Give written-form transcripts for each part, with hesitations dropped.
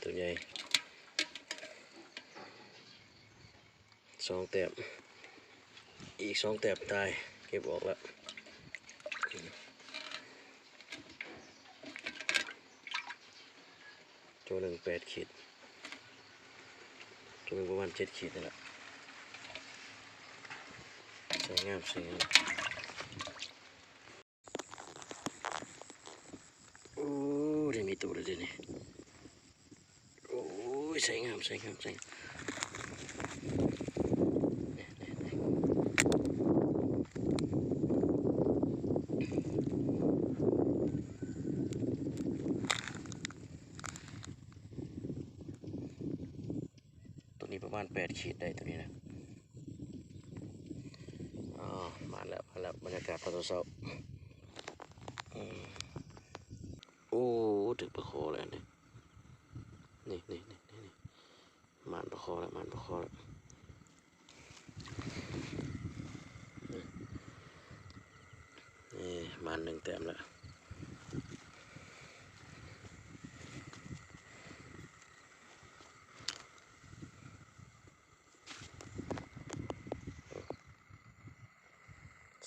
ตัวใหญ่2 แต้มอีก2 แต้มตายเก็บออกแล้วตัวหนึ่ง8 ขีดตัวหนึ่งประมาณ7 ขีดนี่แหละสวยงามสวยงามโอ้ได้มีตัวเลยนี่โอ้ยสวยงามสวยงามสวยงามตัวนี้ประมาณ8 ขีดได้ตัวนี้นะมาแล้วบรรยากาศตอนเช้าโอ้ถึงประคอแล้วนี่มานประคอแล้วนี่มาน1 แต้มแล้ว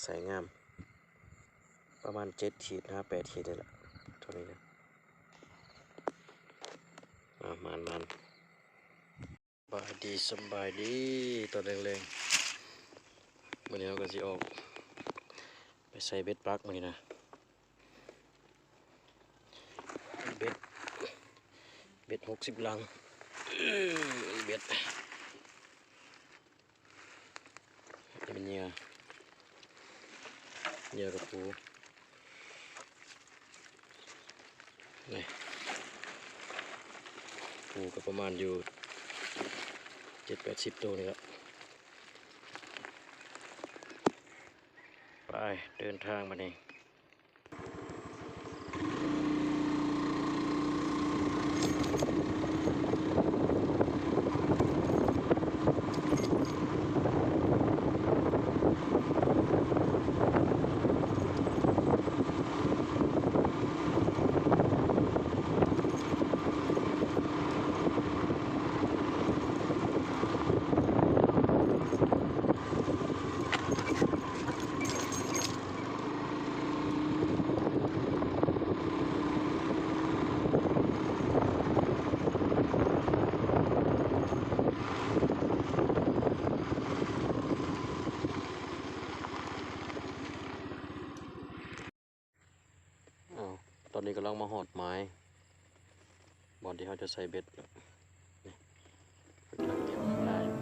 ใส่งามประมาณ7 ขีดนะ8 ขีดนี่แหละเท่านี้นะมันสบายดีตัวแรงๆวันนี้เราก็จะออกไปใส่เบ็ดปลั๊กมานี่นะเบ็ด60 ลังเบ็ดเป็นเหยื่อกระปูนี่ปูก็ประมาณอยู่70-80 ตัวนี่แหละไปเดินทางมานี่ตอนนี้กำลังมาหอดไม้บอนที่เขาจะใส่เบ็ดนี่กำลังเกี่ยวข้างหน้าอยู่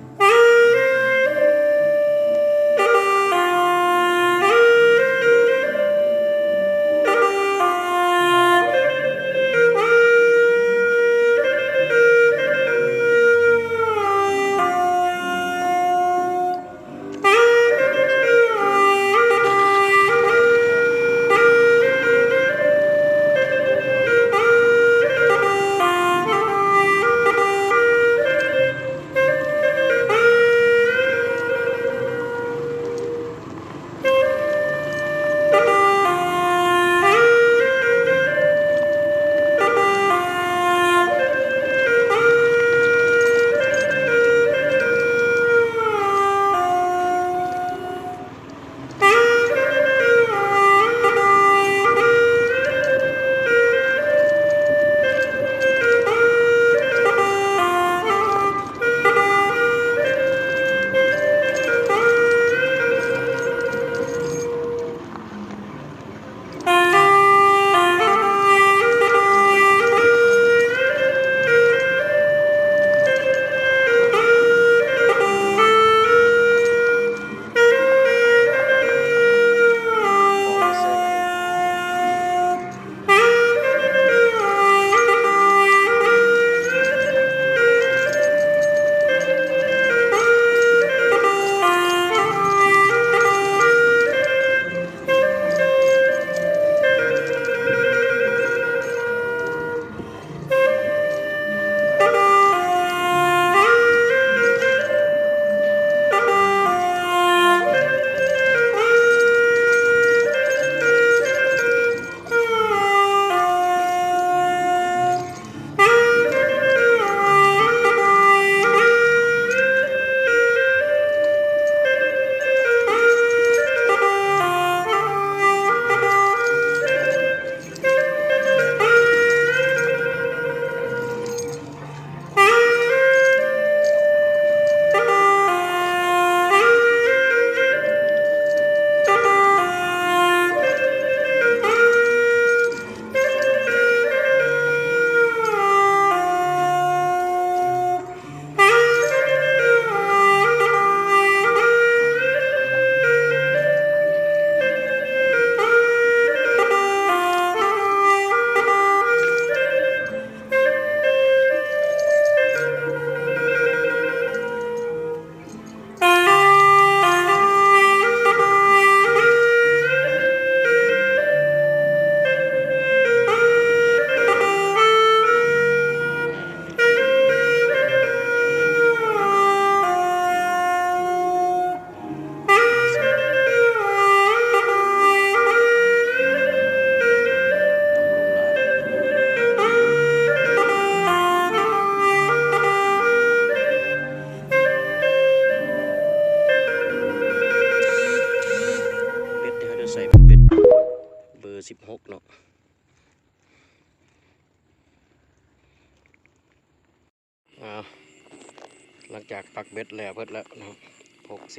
หลังจากปักเบ็ดแล้วเพิ่นแล้วนะครับ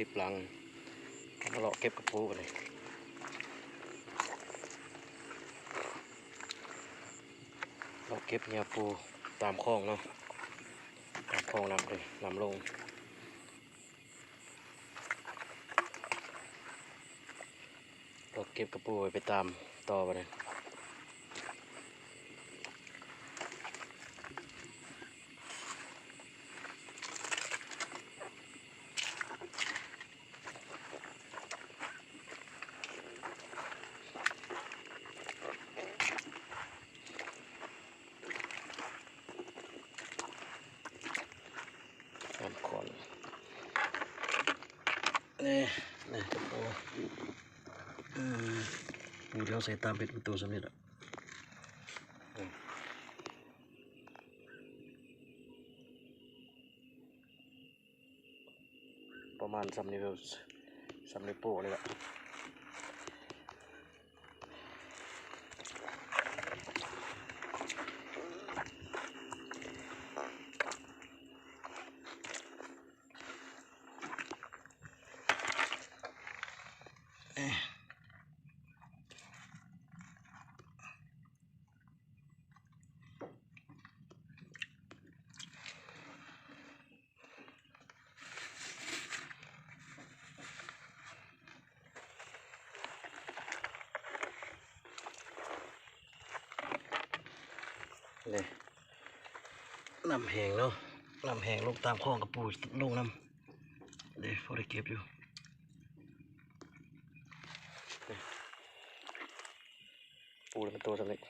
60 หลังมาเลาะเก็บกระปูกันเลยเราเก็บเหยื่อปูตามคลองเนาะตามคลองน้ำเลยน้ำลงเราเก็บกระปูไปตามต่อไปเลยน้ำขอนนี่กระปูปูเดี๋ยวใส่ตามเป็นตัวสำเร็จอ่ะประมาณสำนี้สำนี้ปูเลยละนี่น้ำแห้งเนาะน้ำแห้งลงตามคลองกระปูลงน้ำเดี๋ยวพอได้เก็บอยู่ปูเป็นตัวสำเร็จ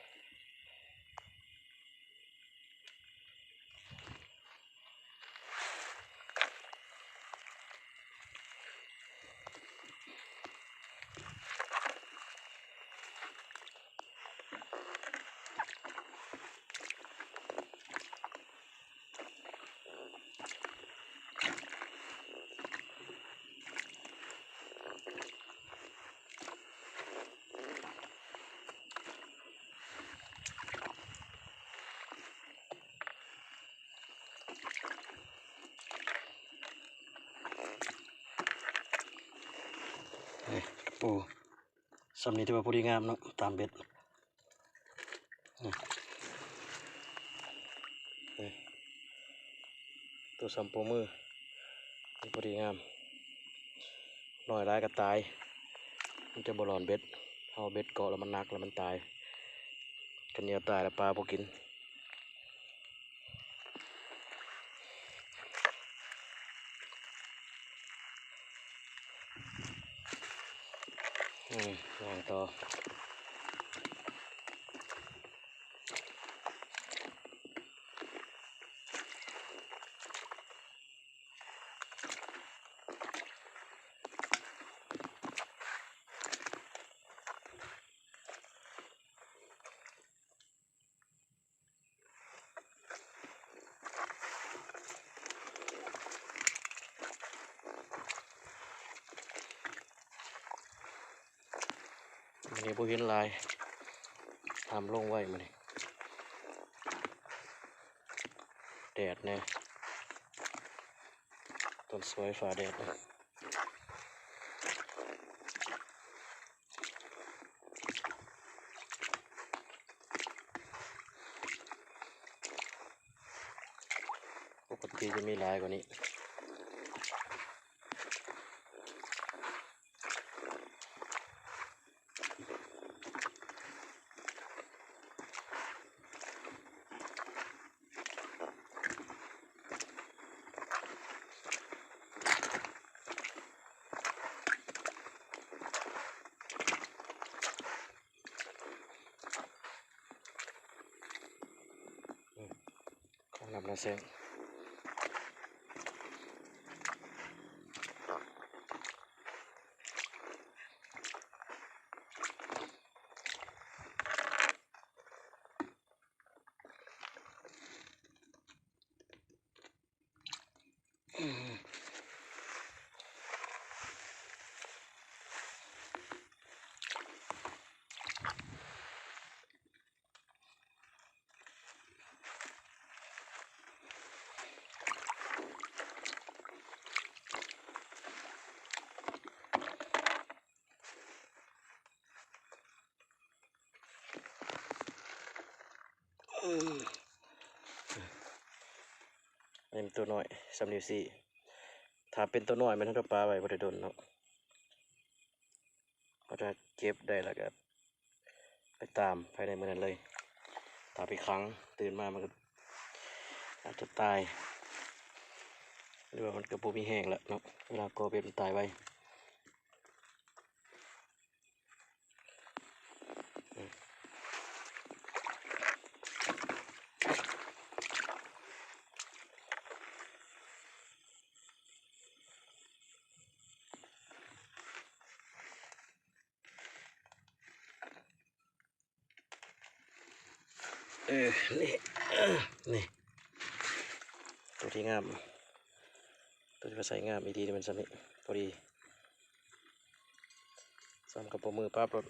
ปูสำนี้ที่ว่าพอดีงามเนาะตามเบ็ดตัวสัมปูมือพอดีงามหน่อยร้ายก็ตายมันจะบอลอนเบ็ดเอาเบ็ดเกาะแล้วมันนักแล้วมันตายกันเหนียวตายแล้วปลาพอกินวางต่อมันนี้พวกเห็นลายทำลงไว้มาเนี่ยแดดเนี่ยต้นสวยฝ่าแดดนะปกติจะมีลายกว่านี้ของลำนาเซง อันนี้เป็นตัวน้อยสำนีสี่ถ้าเป็นตัวน้อยมันต้องปลาไว้บริโดนเนาะก็จะเก็บได้แล้วก็ไปตามภายในมือนั้นเลยถ้าไปครั้งตื่นมามันก็อาจจะตายหรือว่ามันกระปุกมีแห้งแล้วเนาะเวลาโกเป็นตายไว้นี่นี่ตัวที่งามตัวที่ภาษางามอีดีมันสำนิพอดีซ้ำกับปมือปั๊บรถ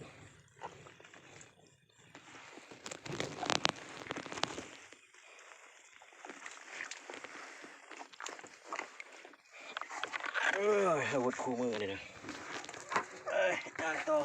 อาวุธคู่มือนี่นะย่างต่อ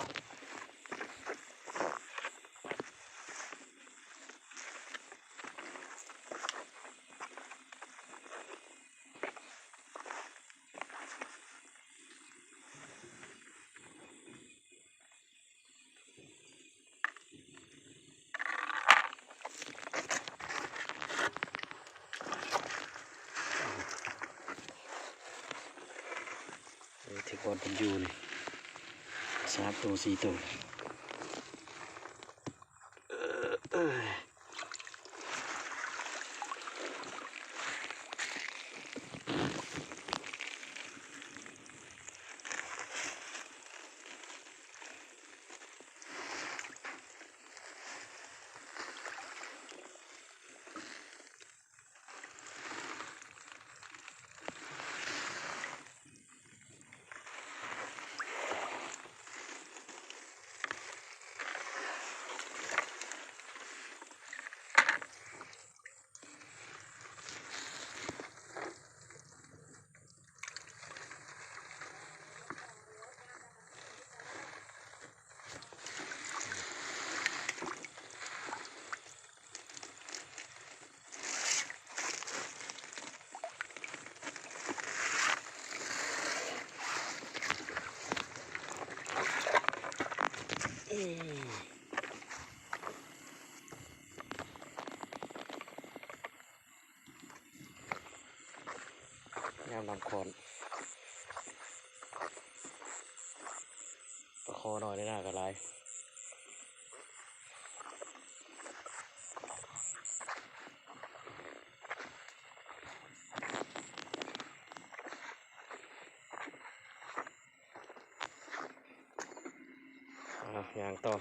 ที่บอลเป็นยูนี่3 ตัว 4 ตัวงามลำคอนประคอหน่อยได้หน้ากระไรยางต่อ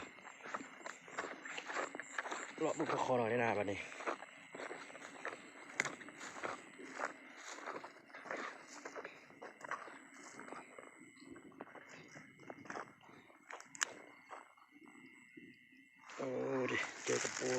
เลาะบุกประคอหน่อยได้หน้าบัดนี้โอ้ดิเจอกระปู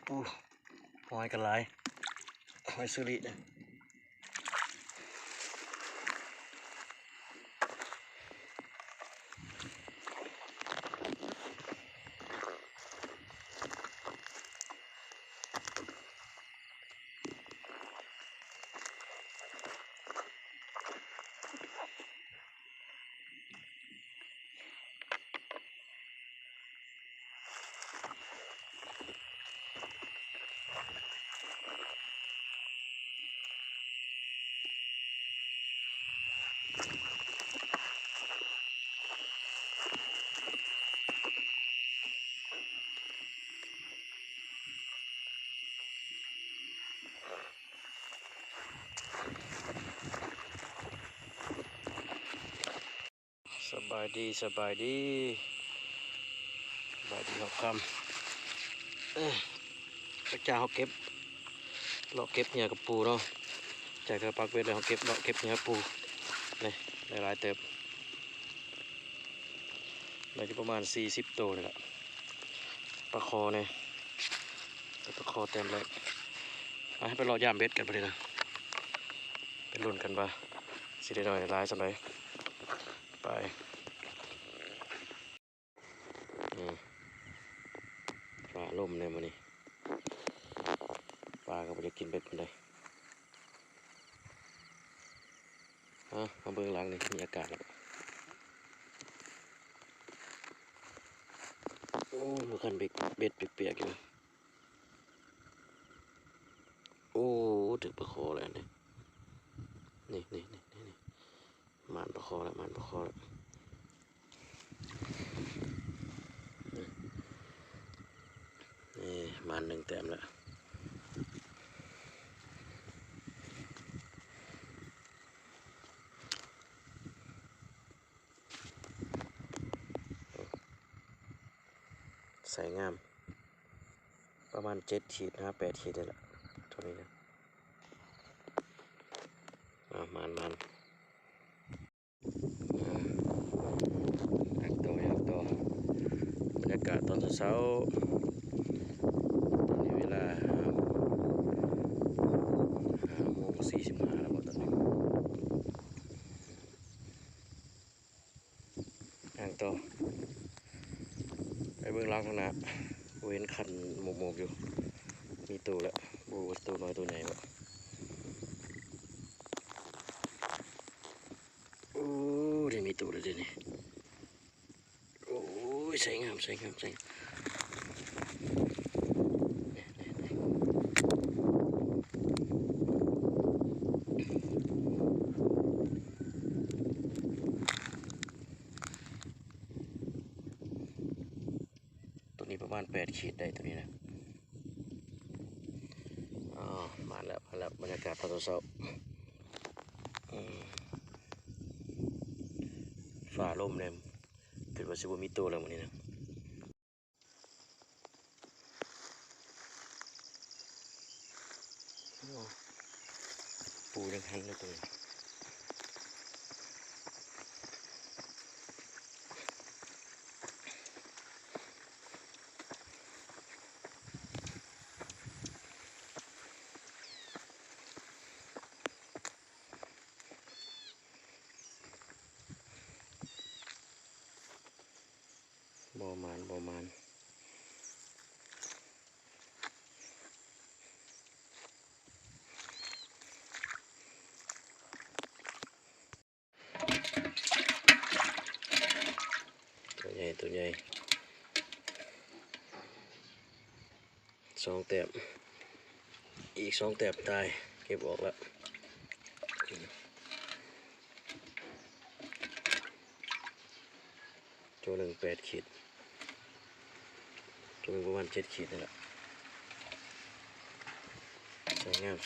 ปูหอยกระไรหอยสุริเนี่ย ายดีสบายดีครับคำพระเจ้าเขาเก็บเราเก็บเหยื่อกับปูเนาะจากเธอปักเวทเลยเขาเก็บเราเก็บเหยื่อปูนี่ได้หลายเติบได้อยู่ประมาณ40ตัวเลยละปลาคอเนี่ยปลาคอเต็มเลยให้ไปรอย่ามเบ็ดกันไปเลยนะไปลุ้นกันว่าสิได้หน่อยหลายสักหน่อยไปปลาล่มเนี่ยมันนี่ปลาก็ไม่ได้กินเบ็ดมันเลยมาเบื้องหลังนี่มีอากาศแล้วโอ้มือคันเบ็ดเปียกๆอยู่โอ้ถึงปลาคอแล้วนี่มานปลาคอแล้วนี่มานหนึ่งแต้มแล้วใส่งามประมาณ7 ขีดนะ8 ขีดนี่แหละตัวนี้นะมันอยากตัวบรรยากาศตอนเช้าตอนนี้เวลา5:45แล้วตอนนี้อ่างตัวไปเบื้องล่างข้างหน้าเว้นคันหมกอยู่มีตัวแล้วบูตัวน้อยตัวใหญ่บ่โอ้ได้มีตัวแล้วเดี๋ยวนี้โอ้ยใส่งามตัวนี้ประมาณ8 ขีดได้ตัวนี้นะมาแล้วบรรยากาศตอนเช้าฝ่าลมเนี่ยเกิดว่าสิบมีตัวแล้ววันนี้นะปูยังหันเลยตัวนี้บ่มานตัวใหญ่2 แต้มอีก2 แต้มตายเก็บออกแล้วตัวหนึ่ง8 ขีดตัวหนึ่งประมาณ7 ขีดนี่แหละสวยงาม